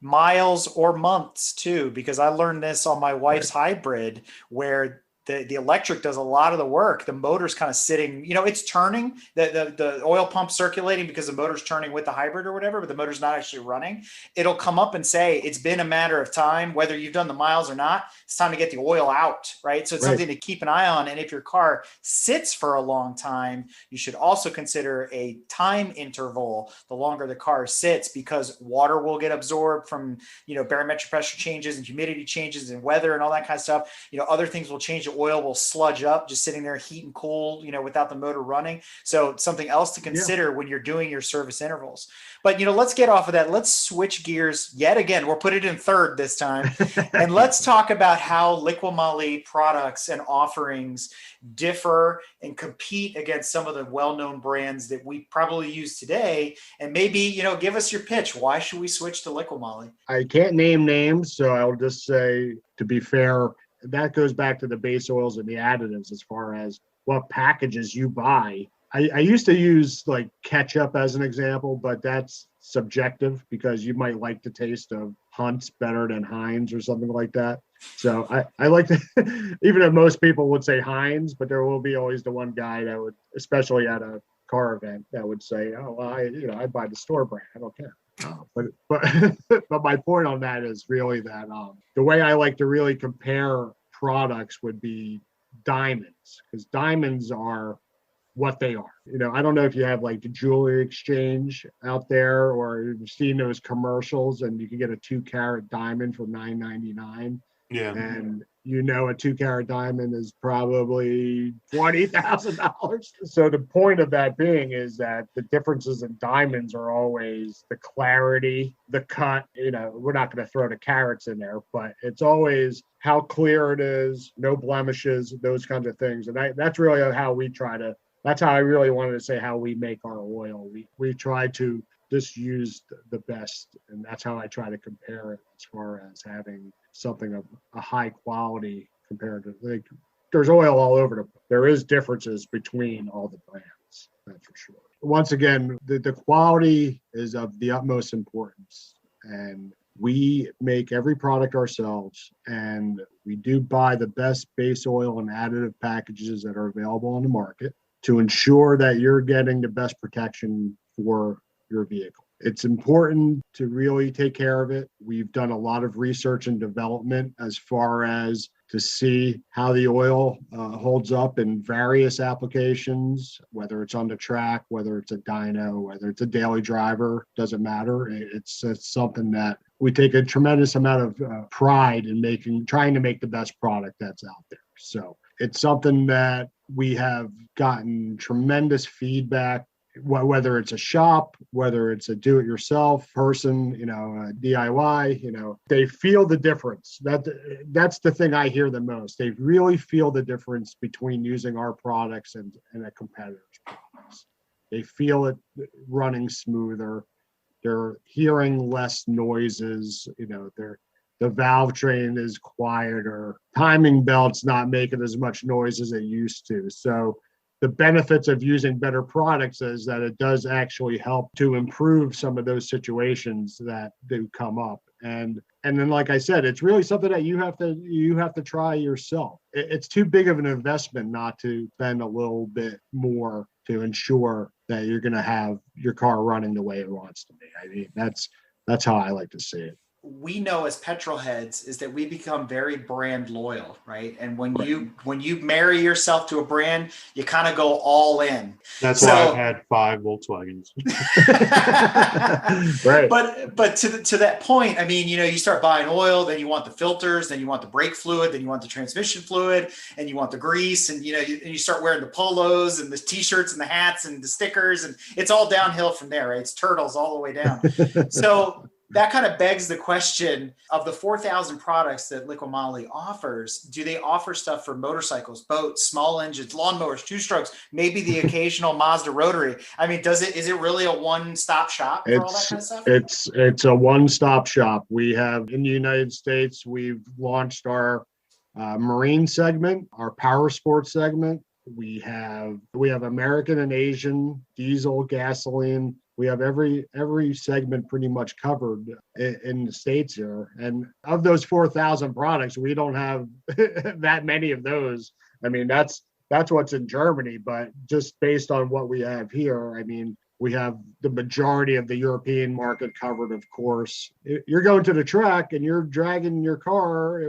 miles or months too, because I learned this on my wife's hybrid where the electric does a lot of the work. The motor's kind of sitting, it's turning, the oil pump circulating because the motor's turning with the hybrid or whatever, but the motor's not actually running. It'll come up and say, it's been a matter of time, whether you've done the miles or not, it's time to get the oil out, right? So it's something to keep an eye on. And if your car sits for a long time, you should also consider a time interval, the longer the car sits, because water will get absorbed from, barometric pressure changes and humidity changes and weather and all that kind of stuff. Other things will change. The oil will sludge up just sitting there, heat and cool, without the motor running. So something else to consider when you're doing your service intervals. But, let's get off of that. Let's switch gears yet again. We'll put it in third this time. And let's talk about how Liqui Moly products and offerings differ and compete against some of the well-known brands that we probably use today. And maybe, give us your pitch. Why should we switch to Liqui Moly? I can't name names, so I'll just say, to be fair, that goes back to the base oils and the additives as far as what packages you buy. I used to use like ketchup as an example, but that's subjective because you might like the taste of Hunt's better than Heinz or something like that. So I like to, even if most people would say Heinz, but there will be always the one guy that would, especially at a car event, that would say, oh, well, I buy the store brand. I don't care. But my point on that is really that the way I like to really compare products would be diamonds, because diamonds are what they are. I don't know if you have like the jewelry exchange out there or you've seen those commercials and you can get a 2-carat diamond for $9.99. Yeah. And a 2-carat diamond is probably $20,000. So the point of that being is that the differences in diamonds are always the clarity, the cut. We're not going to throw the carats in there, but it's always how clear it is, no blemishes, those kinds of things. And that's really that's how I really wanted to say how we make our oil. We try to just use the best, and that's how I try to compare it as far as having something of a high quality compared to there's oil all over there is differences between all the brands, that's for sure. Once again, the quality is of the utmost importance, and we make every product ourselves, and we do buy the best base oil and additive packages that are available on the market to ensure that you're getting the best protection for your vehicle. It's important to really take care of it. We've done a lot of research and development as far as to see how the oil holds up in various applications, whether it's on the track, whether it's a dyno, whether it's a daily driver, doesn't matter. It's something that we take a tremendous amount of pride in trying to make the best product that's out there. So it's something that we have gotten tremendous feedback, whether it's a shop, whether it's a do-it-yourself person, DIY, they feel the difference. That's the thing I hear the most. They really feel the difference between using our products and a competitor's products. They feel it running smoother. They're hearing less noises. The valve train is quieter. Timing belt's not making as much noise as it used to. So the benefits of using better products is that it does actually help to improve some of those situations that do come up. And then, like I said, it's really something that you have to try yourself. It's too big of an investment not to spend a little bit more to ensure that you're going to have your car running the way it wants to be. I mean, that's how I like to see it. We know as petrol heads is that we become very brand loyal, right? And when you marry yourself to a brand, you kind of go all in. That's why I've had 5 Volkswagens. Right. But to that point, I mean, you start buying oil, then you want the filters, then you want the brake fluid, then you want the transmission fluid, and you want the grease, and you start wearing the polos and the t-shirts and the hats and the stickers, and it's all downhill from there, right? It's turtles all the way down. So that kind of begs the question of the 4,000 products that Liqui Moly offers. Do they offer stuff for motorcycles, boats, small engines, lawnmowers, 2-strokes, maybe the occasional Mazda rotary? I mean, is it really a one-stop shop for all that kind of stuff? It's a one-stop shop. We have in the United States, we've launched our marine segment, our power sports segment. We have American and Asian, diesel, gasoline. We have every segment pretty much covered in the States here. And of those 4,000 products, we don't have that many of those. I mean, that's what's in Germany, but just based on what we have here, I mean, we have the majority of the European market covered, of course. You're going to the track and you're dragging your car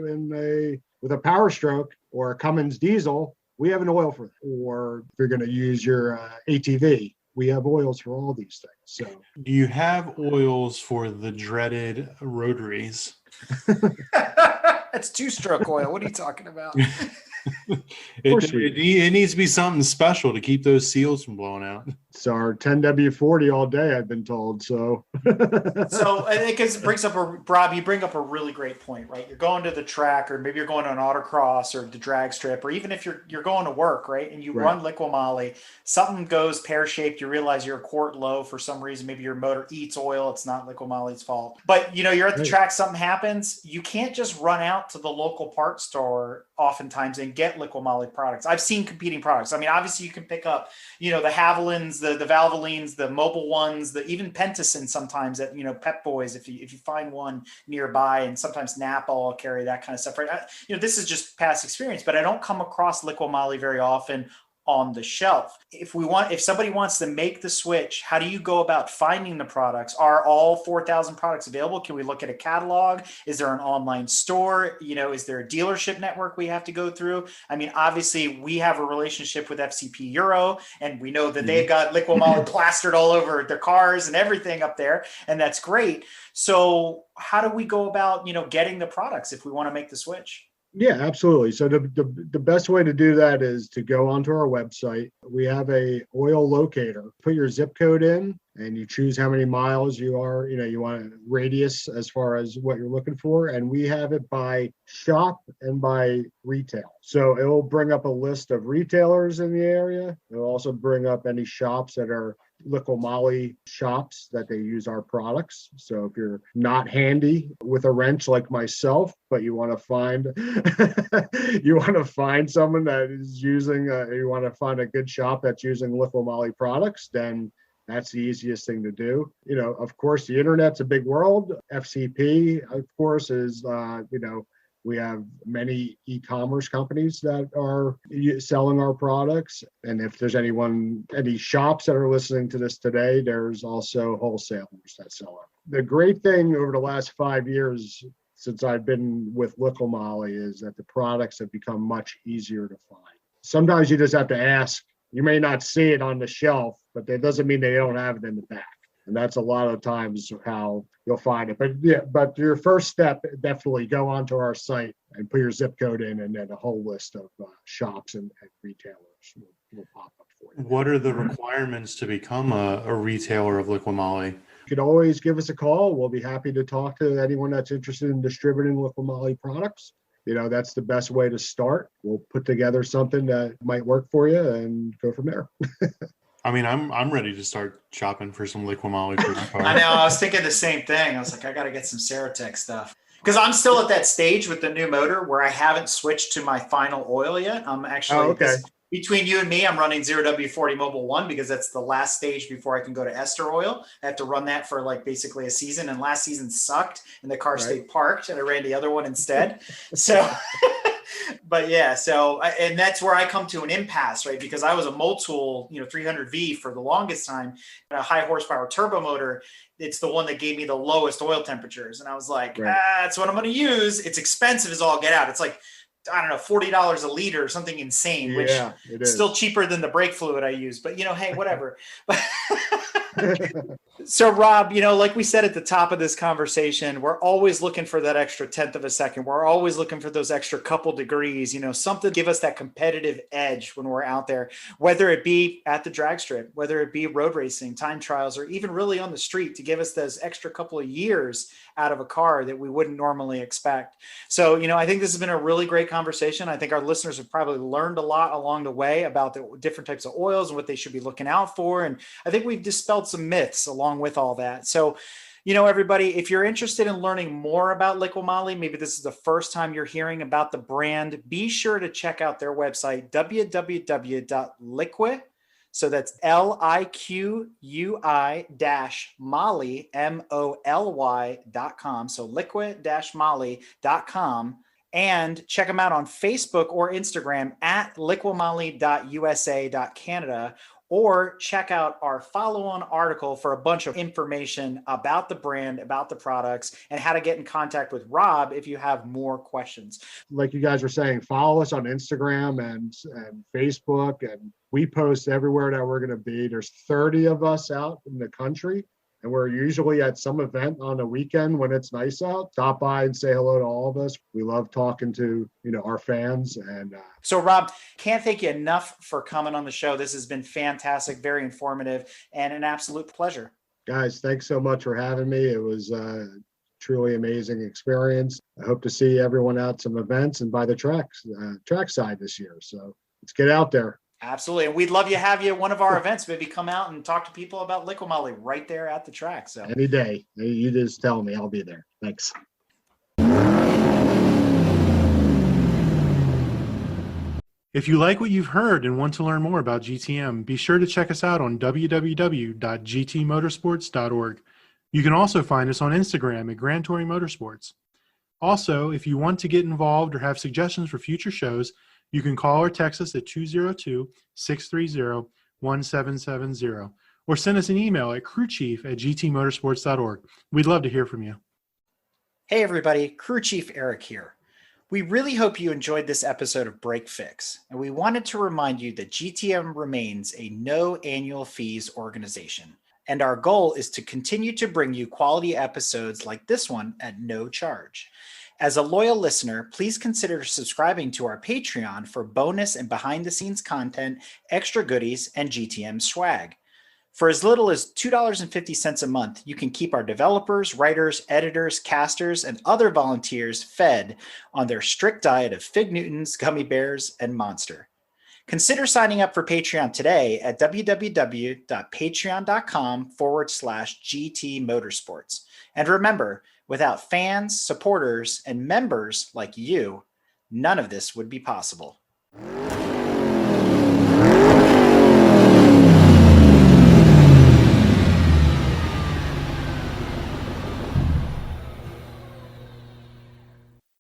with a Power Stroke or a Cummins diesel. We have an oil for that. Or if you're going to use your ATV, we have oils for all these things. So, do you have oils for the dreaded rotaries? That's 2-stroke oil. What are you talking about? It needs to be something special to keep those seals from blowing out. It's our 10W40 all day, I've been told. So I think it brings up Rob, you bring up a really great point, right? You're going to the track, or maybe you're going on autocross or the drag strip, or even if you're going to work, right? And you run Liqui Moly, something goes pear-shaped, you realize you're a quart low for some reason, maybe your motor eats oil, it's not Liqui Moly's fault. But you're at the track, something happens, you can't just run out to the local parts store oftentimes and get Liqui Moly products. I've seen competing products. I mean, obviously you can pick up, the Havillands, the Valvolines, the Mobile ones, even Pentacin sometimes at, Pep Boys, if you find one nearby, and sometimes Napa will carry that kind of stuff, right? This is just past experience, but I don't come across Liqui Moly very often on the shelf. If somebody wants to make the switch, how do you go about finding the products? Are all 4,000 products available? Can we look at a catalog? Is there an online store? Is there a dealership network we have to go through? I mean, obviously we have a relationship with FCP Euro, and we know that they've got Liqui Moly plastered all over their cars and everything up there, and that's great. So how do we go about, getting the products if we want to make the switch? Yeah, absolutely. So the best way to do that is to go onto our website. We have a oil locator. Put your zip code in and you choose how many miles you are, you want a radius as far as what you're looking for. And we have it by shop and by retail. So it will bring up a list of retailers in the area. It'll also bring up any shops that are Liqui Moly shops that they use our products. So if you're not handy with a wrench like myself, but you want to find someone that is using you want to find a good shop that's using Liqui Moly products, then that's the easiest thing to do. Of course, the internet's a big world. FCP, of course, is we have many e-commerce companies that are selling our products. And if there's any shops that are listening to this today, there's also wholesalers that sell it. The great thing over the last 5 years since I've been with Liqui Moly is that the products have become much easier to find. Sometimes you just have to ask. You may not see it on the shelf, but that doesn't mean they don't have it in the back. And that's a lot of times how you'll find it. But your first step, definitely go onto our site and put your zip code in, and then a whole list of shops and retailers will pop up for you. What are the requirements to become a retailer of Liqui Moly? You could always give us a call. We'll be happy to talk to anyone that's interested in distributing Liqui Moly products. That's the best way to start. We'll put together something that might work for you and go from there. I mean, I'm ready to start shopping for some Liqui Moly for my car. I know. I was thinking the same thing. I was like, I got to get some Ceratec stuff because I'm still at that stage with the new motor where I haven't switched to my final oil yet. I'm actually okay. Between you and me, I'm running 0W40 Mobile 1 because that's the last stage before I can go to ester oil. I have to run that for like basically a season, and last season sucked and the car stayed parked and I ran the other one instead. So but yeah, so and that's where I come to an impasse, right? Because I was a Motul, 300V for the longest time, a high horsepower turbo motor. It's the one that gave me the lowest oil temperatures, and I was like, that's what I'm going to use. It's expensive as all get out. It's like, I don't know, $40 a liter or something insane, which is still cheaper than the brake fluid I use. But hey, whatever. So Rob, like we said at the top of this conversation, we're always looking for that extra 1/10 of a second. We're always looking for those extra couple degrees, something to give us that competitive edge when we're out there, whether it be at the drag strip, whether it be road racing, time trials, or even really on the street to give us those extra couple of years out of a car that we wouldn't normally expect. So, I think this has been a really great conversation. I think our listeners have probably learned a lot along the way about the different types of oils and what they should be looking out for. And I think we've dispelled some myths along with all that. So, everybody, if you're interested in learning more about Liqui Moly, maybe this is the first time you're hearing about the brand, be sure to check out their website, www.liqui. So that's LIQUI-Moly, MOLY.com. So liqui-moly.com. And check them out on Facebook or Instagram at liquimoly.usa.canada, or check out our follow-on article for a bunch of information about the brand, about the products, and how to get in contact with Rob if you have more questions. Like you guys were saying, follow us on Instagram and Facebook, and we post everywhere that we're going to be. There's 30 of us out in the country, and we're usually at some event on a weekend when it's nice out. Stop by and say hello to all of us. We love talking to our fans. And so Rob, can't thank you enough for coming on the show. This has been fantastic, very informative, and an absolute pleasure. Guys, thanks so much for having me. It was a truly amazing experience. I hope to see everyone at some events and by the trackside this year. So let's get out there. Absolutely. And we'd love to have you at one of our events. Maybe come out and talk to people about Liqui Moly right there at the track. So any day. You just tell me, I'll be there. Thanks. If you like what you've heard and want to learn more about GTM, be sure to check us out on www.gtmotorsports.org. You can also find us on Instagram at Grand Touring Motorsports. Also, if you want to get involved or have suggestions for future shows, you can call or text us at 202-630-1770 or send us an email at crewchief@gtmotorsports.org. We'd love to hear from you. Hey everybody, Crew Chief Eric here. We really hope you enjoyed this episode of Break Fix, and we wanted to remind you that GTM remains a no annual fees organization, and our goal is to continue to bring you quality episodes like this one at no charge. As a loyal listener, please consider subscribing to our Patreon for bonus and behind-the-scenes content, extra goodies, and GTM swag. For as little as $2.50 a month, you can keep our developers, writers, editors, casters, and other volunteers fed on their strict diet of Fig Newtons, gummy bears, and Monster. Consider signing up for Patreon today at www.patreon.com/GT Motorsports. And remember, without fans, supporters, and members like you, none of this would be possible.